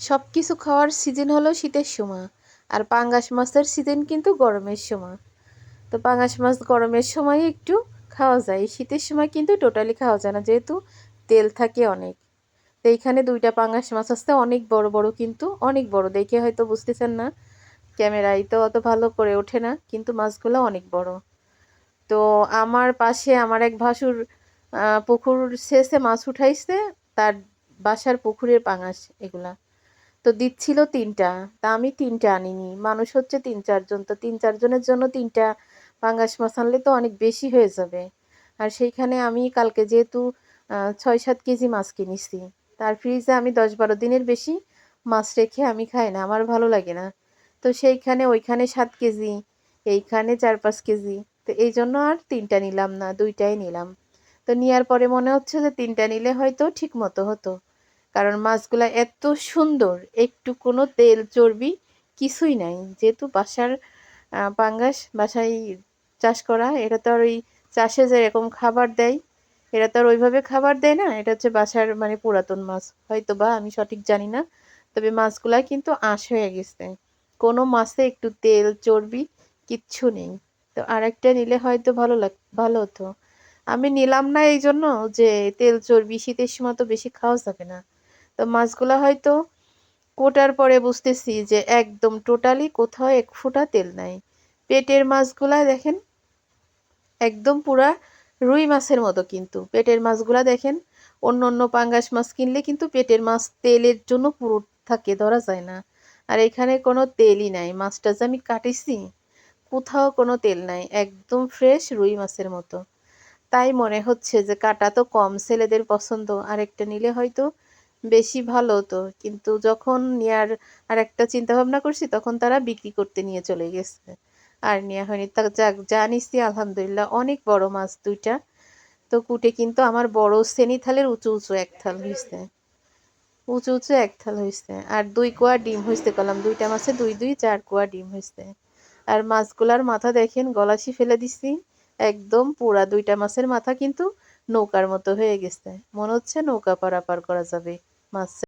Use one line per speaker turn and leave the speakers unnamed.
সব কিছু খাওয়ার সিজন হলো শীতের সময়, আর পাঙ্গাস মাছের সিজন কিন্তু গরমের সময়। তো পাঙ্গাস মাছ গরমের সময় একটু খাওয়া যায়, শীতের সময় কিন্তু টোটালি খাওয়া যায় না, যেহেতু তেল থাকে অনেক। তো এইখানে দুইটা পাঙ্গাস মাছ আসতে অনেক বড় বড়, কিন্তু অনেক বড়, দেখে হয়তো বুঝতেছেন না, ক্যামেরায় তো অত ভালো করে ওঠে না, কিন্তু মাছগুলো অনেক বড়। তো আমার পাশে আমার এক ভাসুর পুকুর শেষে মাছ উঠাইছে, তার বাসার পুকুরের পাঙাশ এগুলা। তো দিচ্ছিল তিনটা, তা আমি তিনটা আনিনি, মানুষ হচ্ছে 3-4 জন, তো 3-4 জনের জন্য তিনটা পাঙ্গাস মাছ আনলে তো অনেক বেশি হয়ে যাবে। আর সেইখানে আমি কালকে যেহেতু 6-7 কেজি মাছ কিনেছি, তার ফ্রিজে আমি 10-12 দিনের বেশি মাছ রেখে আমি খাই না, আমার ভালো লাগে না। তো সেইখানে ওইখানে 7 কেজি, এইখানে 4-5 কেজি, তো এই জন্য আর তিনটা নিলাম না, দুইটাই নিলাম। তো নেওয়ার পরে মনে হচ্ছে যে তিনটা নিলে হয়তো ঠিক মতো হতো, কারণ মাছগুলা এত সুন্দর, একটু কোনো তেল চর্বি কিছুই নাই, যেহেতু বাসার পাঙ্গাস বাসায় চাষ করা, এটা তো আর ওই চাষে যে এরকম খাবার দেয়, এটা তো আর ওইভাবে খাবার দেয় না, এটা হচ্ছে বাসার মানে পুরাতন মাছ হয়তো, বা আমি সঠিক জানি না। তবে মাছগুলা কিন্তু আঁশ হয়ে গেছে, কোনো মাছে একটু তেল চর্বি কিচ্ছু নেই। তো আরেকটা নিলে হয়তো ভালো হতো। আমি নিলাম না এই জন্য যে তেল চর্বি শীতের সময় তো বেশি খাওয়া যাবে না। তো মাছগুলা হয়তো কোটার পরে বুঝতেছি যে একদম টোটালি কোথাও এক ফোঁটা তেল নাই। পেটের মাছগুলা দেখেন একদম পুরা রুই মাছের মতো, কিন্তু পেটের মাছগুলা দেখেন, অন্য অন্য পাঙ্গাস মাছ কিনলে কিন্তু পেটের মাছ তেলের জন্য পুরো থাকে, ধরা যায় না। আর এখানে কোনো তেলই নাই, মাছটা যে আমি কাটিছি কোথাও কোনো তেল নাই, একদম ফ্রেশ রুই মাছের মতো। তাই মনে হচ্ছে যে কাটা তো কম, ছেলেদের পছন্দ, আরেকটা নিলে হয়তো বেশি ভালো হতো, কিন্তু যখন নেয়ার আর একটা চিন্তা ভাবনা করছি, তখন তারা বিক্রি করতে নিয়ে চলে গেছে, আর নেওয়া হয়নি। তা যাক, যা নিছি আলহামদুলিল্লাহ, অনেক বড় মাছ দুইটা। তো কুটে কিন্তু আমার বড় শ্রেণী থালের উঁচু উঁচু এক থাল হয়েছে, উঁচু উঁচু এক থাল হয়েছে। আর 2 কোয়া ডিম হয়েছে, কলাম দুইটা মাছে 4 কোয়া ডিম হয়েছে। আর মাছগুলার মাথা দেখেন, গলাসি ফেলে দিছি একদম পুরা, দুইটা মাছের মাথা কিন্তু নৌকার মতো হয়ে গেছে, মনে হচ্ছে নৌকা পারাপার করা যাবে মাছ।